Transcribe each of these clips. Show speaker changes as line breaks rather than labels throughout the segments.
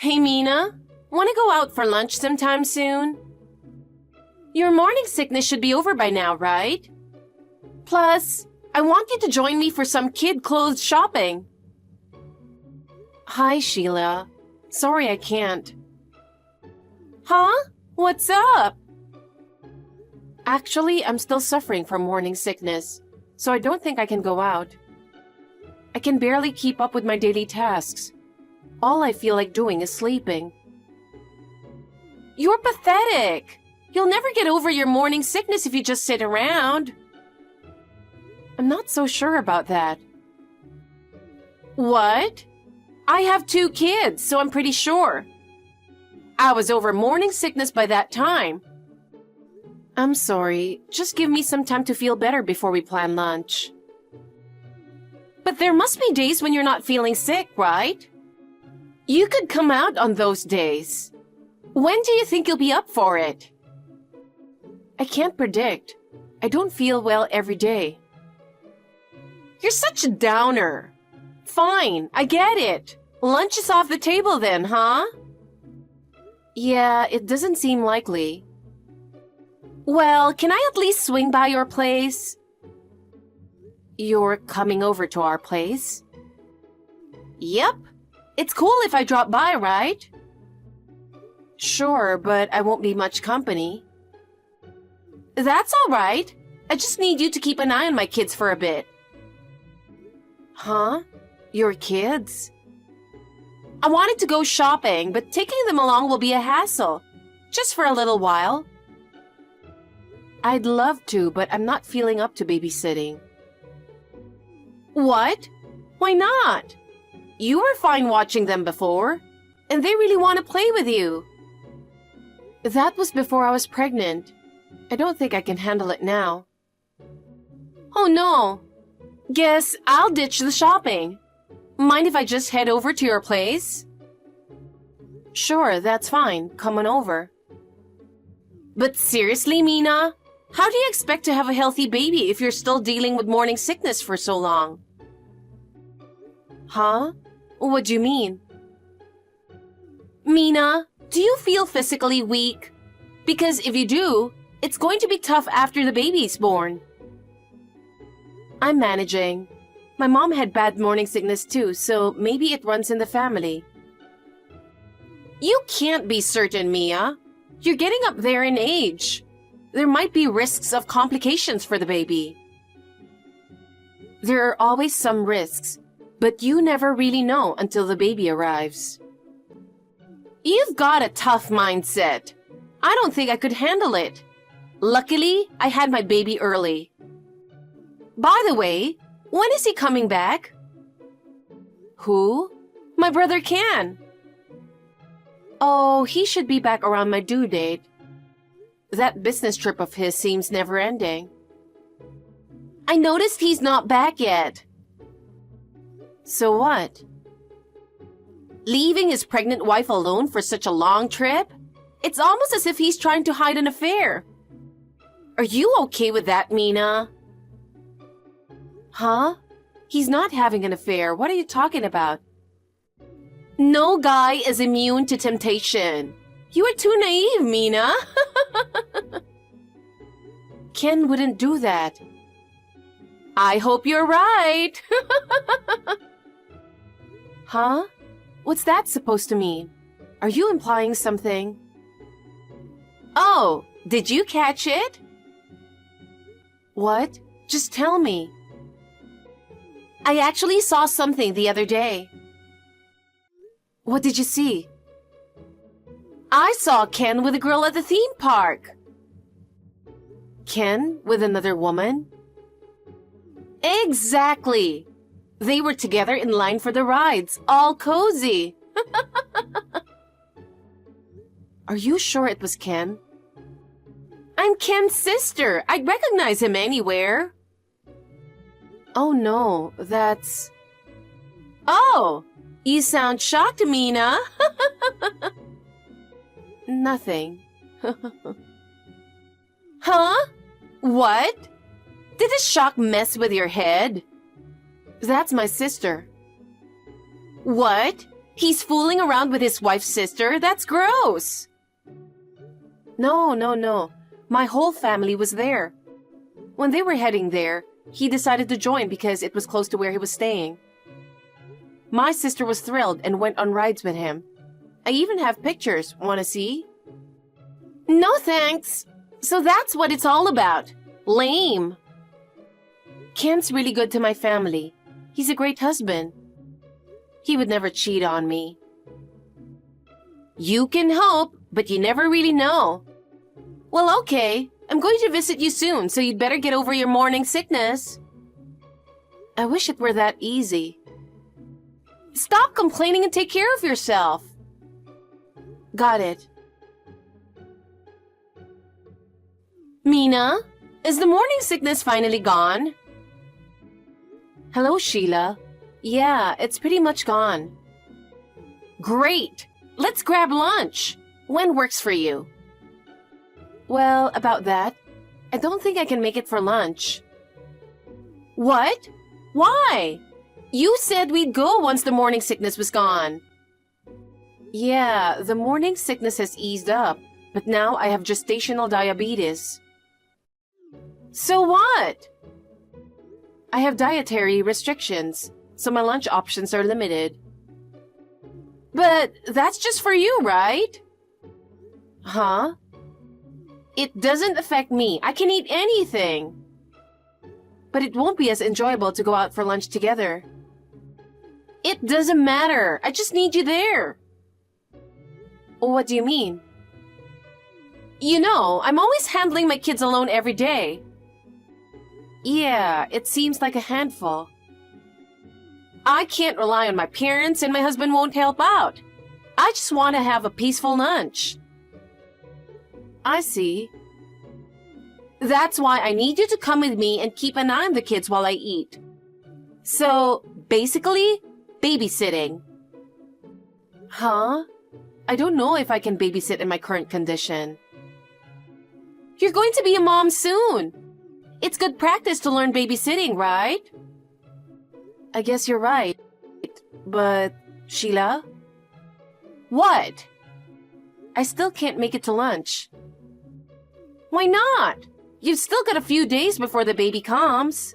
Hey, Mina, want to go out for lunch sometime soon? Your morning sickness should be over by now, right? Plus, I want you to join me for some kid clothes shopping. Hi, Sheila. Sorry I can't. Huh? What's up? Actually, I'm still suffering from morning sickness, so I don't think I can go out. I can barely keep up with my daily tasks. All I feel like doing is sleeping. You're pathetic. You'll never get over your morning sickness if you just sit around. I'm not so sure about that. What? I have 2 kids, so I'm pretty sure. I was over morning sickness by that time. I'm sorry. Just give me some time to feel better before we plan lunch. But there must be days when you're not feeling sick, right? You could come out on those days. When do you think you'll be up for it? I can't predict. I don't feel well every day. You're such a downer. Fine, I get it. Lunch is off the table then, huh? Yeah, it doesn't seem likely. Well, can I at least swing by your place? You're coming over to our place? Yep. It's cool if I drop by, right? Sure, but I won't be much company. That's all right. I just need you to keep an eye on my kids for a bit. Huh? Your kids? I wanted to go shopping, but taking them along will be a hassle. Just for a little while. I'd love to, but I'm not feeling up to babysitting. What? Why not? You were fine watching them before, and they really want to play with you. That was before I was pregnant. I don't think I can handle it now. Oh no. Guess I'll ditch the shopping. Mind if I just head over to your place? Sure, that's fine. Come on over. But seriously, Mina? How do you expect to have a healthy baby if you're still dealing with morning sickness for so long? Huh? What do you mean? Mina, do you feel physically weak? Because if you do, it's going to be tough after the baby's born. I'm managing. My mom had bad morning sickness too, so maybe it runs in the family. You can't be certain, Mia. You're getting up there in age. There might be risks of complications for the baby. There are always some risks, but you never really know until the baby arrives. You've got a tough mindset. I don't think I could handle it. Luckily, I had my baby early. By the way, when is he coming back? Who? My brother Ken. Oh, he should be back around my due date. That business trip of his seems never-ending. I noticed he's not back yet. So what? Leaving his pregnant wife alone for such a long trip? It's almost as if he's trying to hide an affair. Are you okay with that, Mina? Huh? He's not having an affair. What are you talking about? No guy is immune to temptation. You are too naive, Mina. Ken wouldn't do that. I hope you're right. Huh? What's that supposed to mean? Are you implying something? Oh, did you catch it? What? Just tell me. I actually saw something the other day. What did you see? I saw Ken with a girl at the theme park. Ken with another woman? Exactly. They were together in line for the rides, all cozy. Are you sure it was Ken? I'm Ken's sister. I'd recognize him anywhere. Oh no, that's... Oh, you sound shocked, Mina. Nothing. Huh? What? Did the shock mess with your head? That's my sister. What? He's fooling around with his wife's sister. That's gross. No. My whole family was there. When they were heading there, he decided to join because it was close to where he was staying. My sister was thrilled and went on rides with him. I even have pictures. Want to see? No thanks. So that's what it's all about. Lame. Ken's really good to my family. He's a great husband. He would never cheat on me. You can hope, but you never really know. Well, okay. I'm going to visit you soon, so you'd better get over your morning sickness. I wish it were that easy. Stop complaining and take care of yourself. Got it. Mina, is the morning sickness finally gone? Hello, Sheila. Yeah, it's pretty much gone. Great! Let's grab lunch. When works for you? Well, about that. I don't think I can make it for lunch. What? Why? You said we'd go once the morning sickness was gone. Yeah, the morning sickness has eased up, but now I have gestational diabetes. So what? I have dietary restrictions, so my lunch options are limited. But that's just for you, right? Huh? It doesn't affect me. I can eat anything. But it won't be as enjoyable to go out for lunch together. It doesn't matter. I just need you there. What do you mean? You know, I'm always handling my kids alone every day. Yeah, it seems like a handful. I can't rely on my parents and my husband won't help out. I just want to have a peaceful lunch. I see. That's why I need you to come with me and keep an eye on the kids while I eat. So, basically, babysitting. Huh? I don't know if I can babysit in my current condition. You're going to be a mom soon. It's good practice to learn babysitting, right? I guess you're right. But, Sheila? What? I still can't make it to lunch. Why not? You've still got a few days before the baby comes.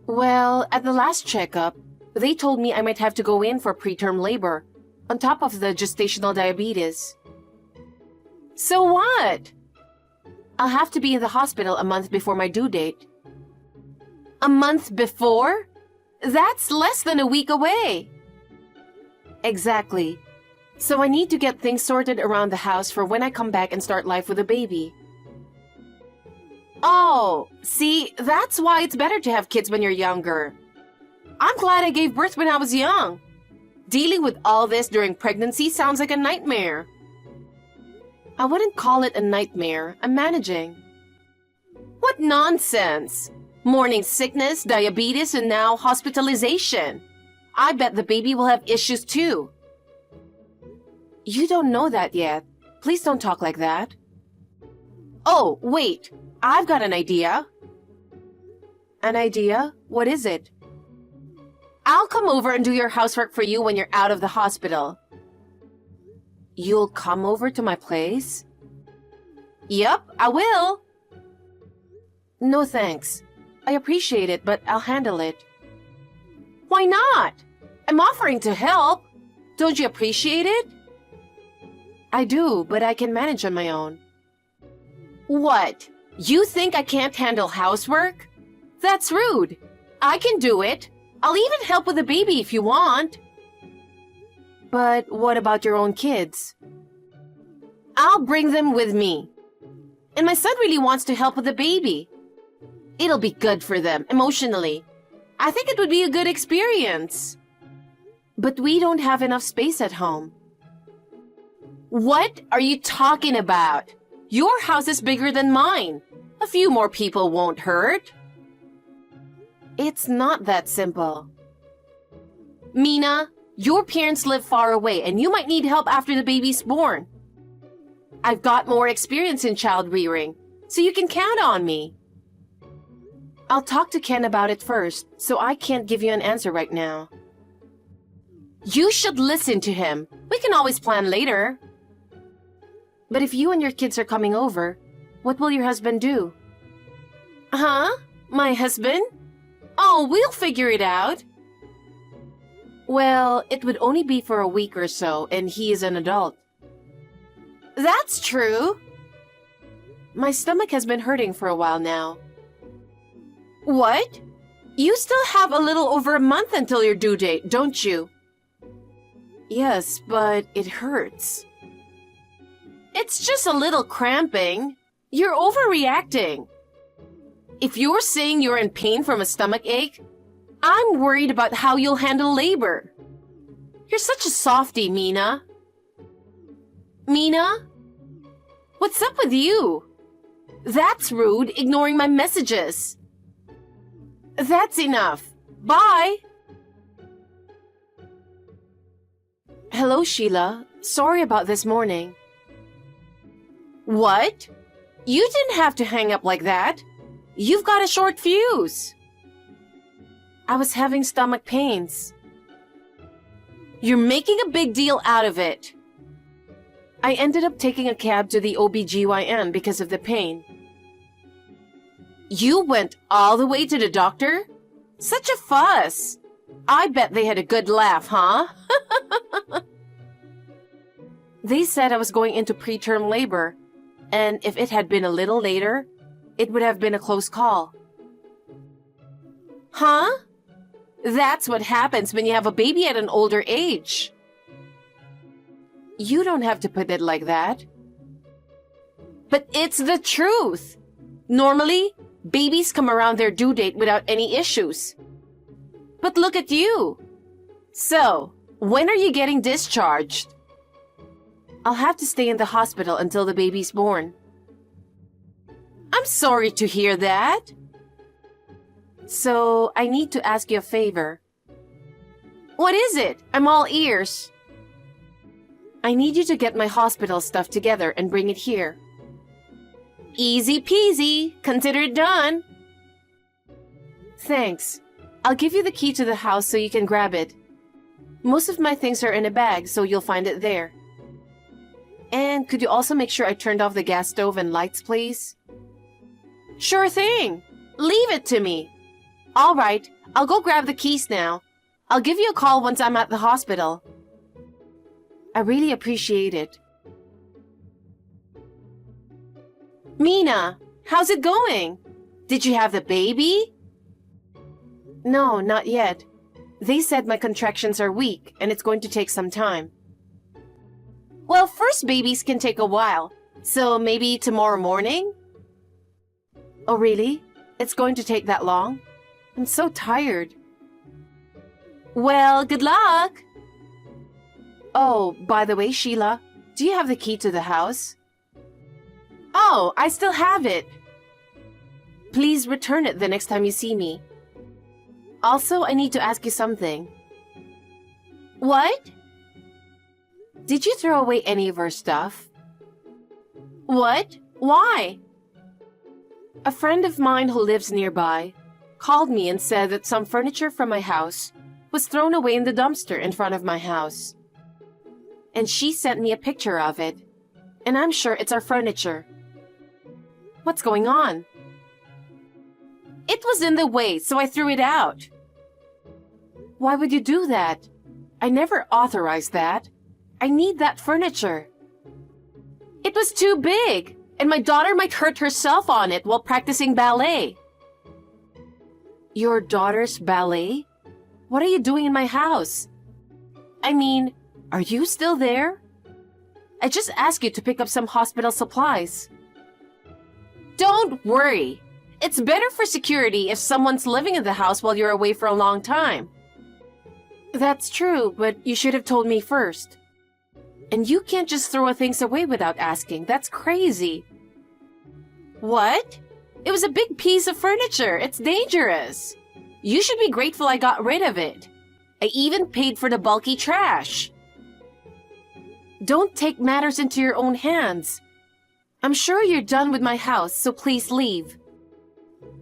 Well, at the last checkup, they told me I might have to go in for preterm labor, on top of the gestational diabetes. So what? I'll have to be in the hospital a month before my due date. A month before? That's less than a week away. Exactly. So I need to get things sorted around the house for when I come back and start life with a baby. Oh, see, that's why it's better to have kids when you're younger. I'm glad I gave birth when I was young. Dealing with all this during pregnancy sounds like a nightmare. I wouldn't call it a nightmare. I'm managing. What nonsense! Morning sickness, diabetes, and now hospitalization. I bet the baby will have issues too. You don't know that yet. Please don't talk like that. Oh, wait. I've got an idea. An idea? What is it? I'll come over and do your housework for you when you're out of the hospital. You'll come over to my place? Yep, I will. No thanks. I appreciate it, but I'll handle it. Why not? I'm offering to help. Don't you appreciate it? I do, but I can manage on my own. What? You think I can't handle housework? That's rude. I can do it. I'll even help with the baby if you want. But what about your own kids? I'll bring them with me. And my son really wants to help with the baby. It'll be good for them, emotionally. I think it would be a good experience. But we don't have enough space at home. What are you talking about? Your house is bigger than mine. A few more people won't hurt. It's not that simple. Mina, your parents live far away and you might need help after the baby's born. I've got more experience in child rearing, so you can count on me. I'll talk to Ken about it first, so I can't give you an answer right now. You should listen to him. We can always plan later. But if you and your kids are coming over, what will your husband do? Huh? My husband? Oh, we'll figure it out. Well, it would only be for a week or so, and he is an adult. That's true. My stomach has been hurting for a while now. What? You still have a little over a month until your due date, don't you? Yes, but it hurts. It's just a little cramping. You're overreacting. If you're saying you're in pain from a stomach ache, I'm worried about how you'll handle labor. You're such a softie, Mina. Mina? What's up with you? That's rude, ignoring my messages. That's enough. Bye. Hello, Sheila. Sorry about this morning. What? You didn't have to hang up like that. You've got a short fuse. I was having stomach pains. You're making a big deal out of it. I ended up taking a cab to the OBGYN because of the pain. You went all the way to the doctor? Such a fuss. I bet they had a good laugh, huh? They said I was going into preterm labor, and if it had been a little later, it would have been a close call. Huh? That's what happens when you have a baby at an older age. You don't have to put it like that. But it's the truth. Normally, babies come around their due date without any issues. But look at you. So, when are you getting discharged? I'll have to stay in the hospital until the baby's born. I'm sorry to hear that. So, I need to ask you a favor. What is it? I'm all ears. I need you to get my hospital stuff together and bring it here. Easy peasy. Consider it done. Thanks. I'll give you the key to the house so you can grab it. Most of my things are in a bag, so you'll find it there. And could you also make sure I turned off the gas stove and lights, please? Sure thing. Leave it to me. All right, I'll go grab the keys now. I'll give you a call once I'm at the hospital. I really appreciate it. Mina, how's it going? Did you have the baby? No, not yet. They said my contractions are weak and it's going to take some time. Well, first babies can take a while, so maybe tomorrow morning? Oh, really? It's going to take that long? I'm so tired. Well, good luck! Oh, by the way, Sheila, do you have the key to the house? Oh, I still have it. Please return it the next time you see me. Also, I need to ask you something. What? Did you throw away any of our stuff? What? Why? A friend of mine who lives nearby called me and said that some furniture from my house was thrown away in the dumpster in front of my house. And she sent me a picture of it, and I'm sure it's our furniture. What's going on? It was in the way, so I threw it out. Why would you do that? I never authorized that. I need that furniture. It was too big, and my daughter might hurt herself on it while practicing ballet. Your daughter's ballet? What are you doing in my house? I mean, are you still there? I just asked you to pick up some hospital supplies. Don't worry. It's better for security if someone's living in the house while you're away for a long time. That's true, but you should have told me first. And you can't just throw things away without asking. That's crazy. What? It was a big piece of furniture. It's dangerous. You should be grateful I got rid of it. I even paid for the bulky trash. Don't take matters into your own hands. I'm sure you're done with my house, so please leave.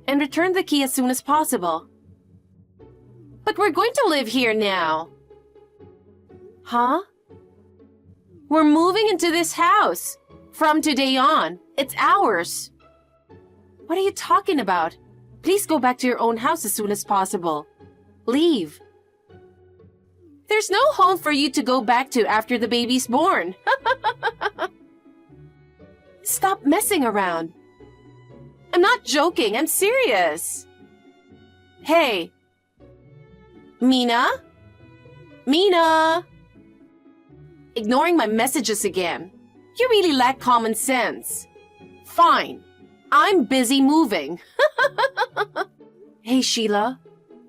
And return the key as soon as possible. But we're going to live here now. Huh? We're moving into this house. From today on, it's ours. What are you talking about? Please go back to your own house as soon as possible. Leave. There's no home for you to go back to after the baby's born. Stop messing around. I'm not joking, I'm serious. Hey. Mina? Mina? Ignoring my messages again. You really lack common sense. Fine. I'm busy moving. Hey, Sheila.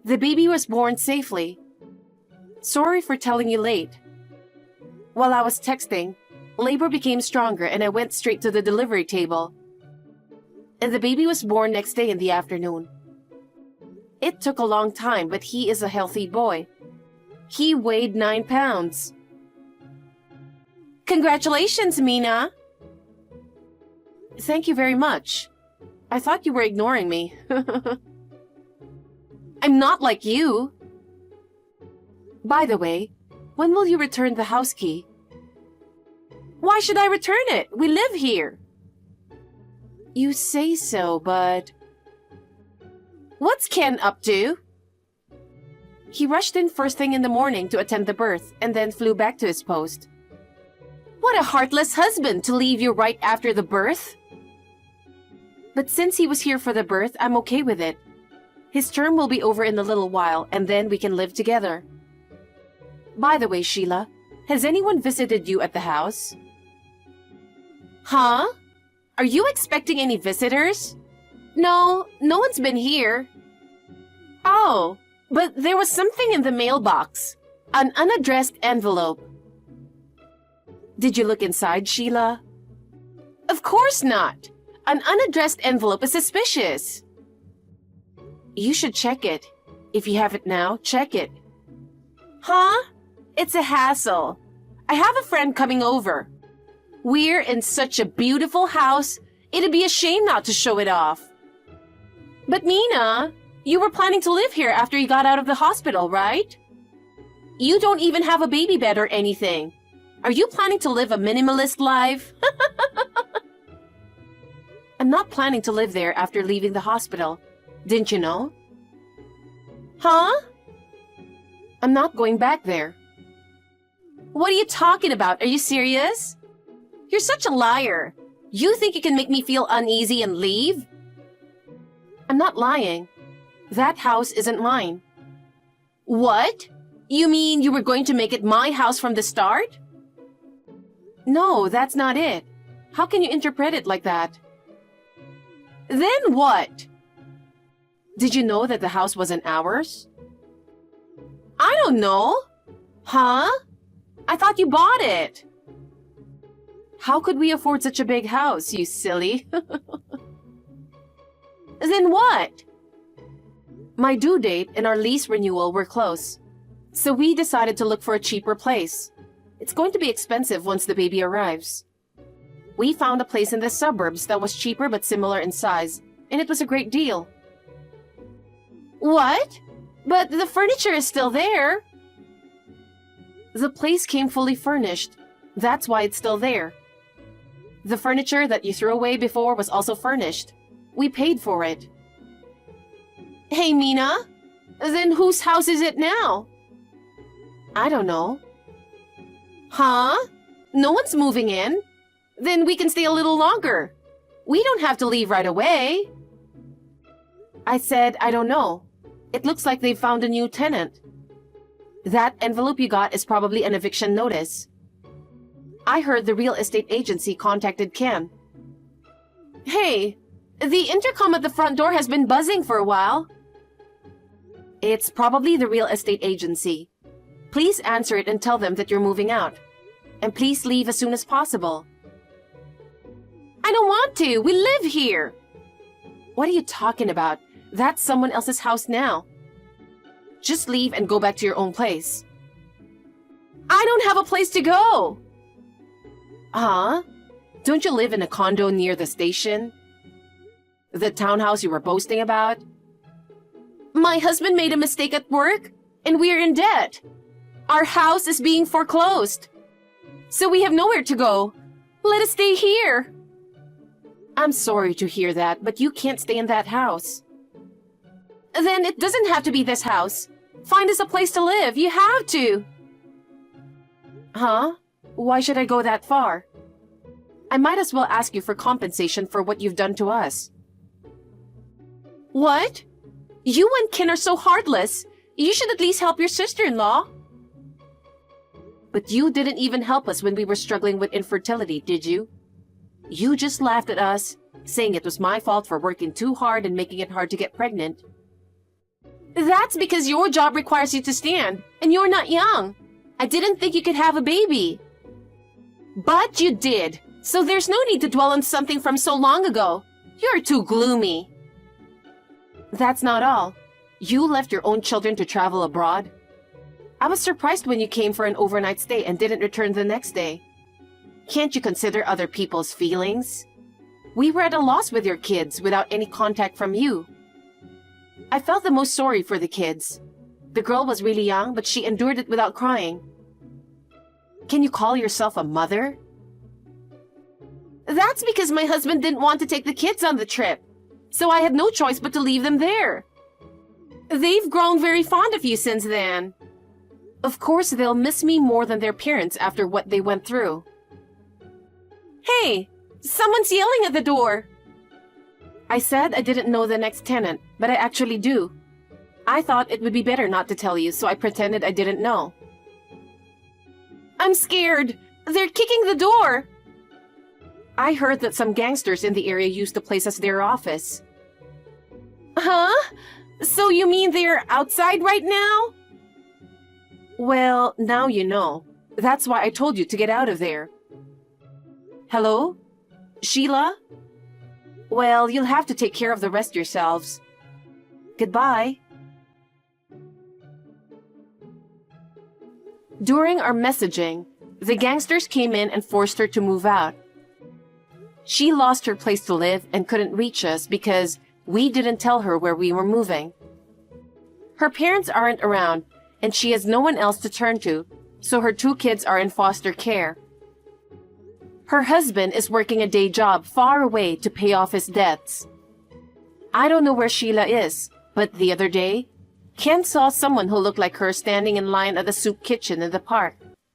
The baby was born safely. Sorry for telling you late. While I was texting, labor became stronger and I went straight to the delivery table. And the baby was born next day in the afternoon. It took a long time, but he is a healthy boy. He weighed 9 pounds. Congratulations, Mina! Thank you very much. I thought you were ignoring me. I'm not like you. By the way, when will you return the house key? Why should I return it? We live here. You say so, but... What's Ken up to? He rushed in first thing in the morning to attend the birth and then flew back to his post. What a heartless husband to leave you right after the birth. But since he was here for the birth, I'm okay with it. His term will be over in a little while and then we can live together. By the way, Sheila, has anyone visited you at the house? Huh? Are you expecting any visitors? No, no one's been here. Oh, but there was something in the mailbox. An unaddressed envelope. Did you look inside, Sheila? Of course not. An unaddressed envelope is suspicious. You should check it. If you have it now, check it. Huh? It's a hassle. I have a friend coming over. We're in such a beautiful house, it'd be a shame not to show it off. But Mina, you were planning to live here after you got out of the hospital, right? You don't even have a baby bed or anything. Are you planning to live a minimalist life? I'm not planning to live there after leaving the hospital. Didn't you know? Huh? I'm not going back there. What are you talking about? Are you serious? You're such a liar. You think you can make me feel uneasy and leave? I'm not lying. That house isn't mine. What? You mean you were going to make it my house from the start? No, that's not it. How can you interpret it like that? Then what? Did you know that the house wasn't ours? I don't know. Huh? I thought you bought it. How could we afford such a big house, you silly? Then what? My due date and our lease renewal were close, so we decided to look for a cheaper place. It's going to be expensive once the baby arrives. We found a place in the suburbs that was cheaper but similar in size, and it was a great deal. What? But the furniture is still there. The place came fully furnished. That's why it's still there. The furniture that you threw away before was also furnished. We paid for it. Hey, Mina. Then whose house is it now? I don't know. Huh? No one's moving in? Then we can stay a little longer. We don't have to leave right away. I said I don't know. It looks like they've found a new tenant. That envelope you got is probably an eviction notice. I heard the real estate agency contacted Ken. Hey, the intercom at the front door has been buzzing for a while. It's probably the real estate agency. Please answer it and tell them that you're moving out. And please leave as soon as possible. I don't want to. We live here. What are you talking about? That's someone else's house now. Just leave and go back to your own place. I don't have a place to go. Huh? Don't you live in a condo near the station? The townhouse you were boasting about? My husband made a mistake at work, and we're in debt. Our house is being foreclosed. So we have nowhere to go. Let us stay here. I'm sorry to hear that, but you can't stay in that house. Then it doesn't have to be this house. Find us a place to live. You have to. Huh? Why should I go that far? I might as well ask you for compensation for what you've done to us. What? You and Ken are so heartless. You should at least help your sister-in-law. But you didn't even help us when we were struggling with infertility, did you? You just laughed at us, saying it was my fault for working too hard and making it hard to get pregnant. That's because your job requires you to stand, and you're not young. I didn't think you could have a baby. But you did, so there's no need to dwell on something from so long ago. You're too gloomy. That's not all. You left your own children to travel abroad. I was surprised when you came for an overnight stay and didn't return the next day. Can't you consider other people's feelings? We were at a loss with your kids without any contact from you. I felt the most sorry for the kids. The girl was really young, but she endured it without crying. Can you call yourself a mother? That's because my husband didn't want to take the kids on the trip, so I had no choice but to leave them there. They've grown very fond of you since then. Of course, they'll miss me more than their parents after what they went through. Hey, someone's yelling at the door. I said I didn't know the next tenant, but I actually do. I thought it would be better not to tell you, so I pretended I didn't know. I'm scared. They're kicking the door. I heard that some gangsters in the area used the place as their office. Huh? So you mean they're outside right now? Well, now you know. That's why I told you to get out of there. Hello? Sheila? Well, you'll have to take care of the rest yourselves. Goodbye. During our messaging, the gangsters came in and forced her to move out. She lost her place to live and couldn't reach us because we didn't tell her where we were moving. Her parents aren't around, and she has no one else to turn to, so her 2 kids are in foster care. Her husband is working a day job far away to pay off his debts. I don't know where Sheila is, but the other day, Ken saw someone who looked like her standing in line at the soup kitchen in the park.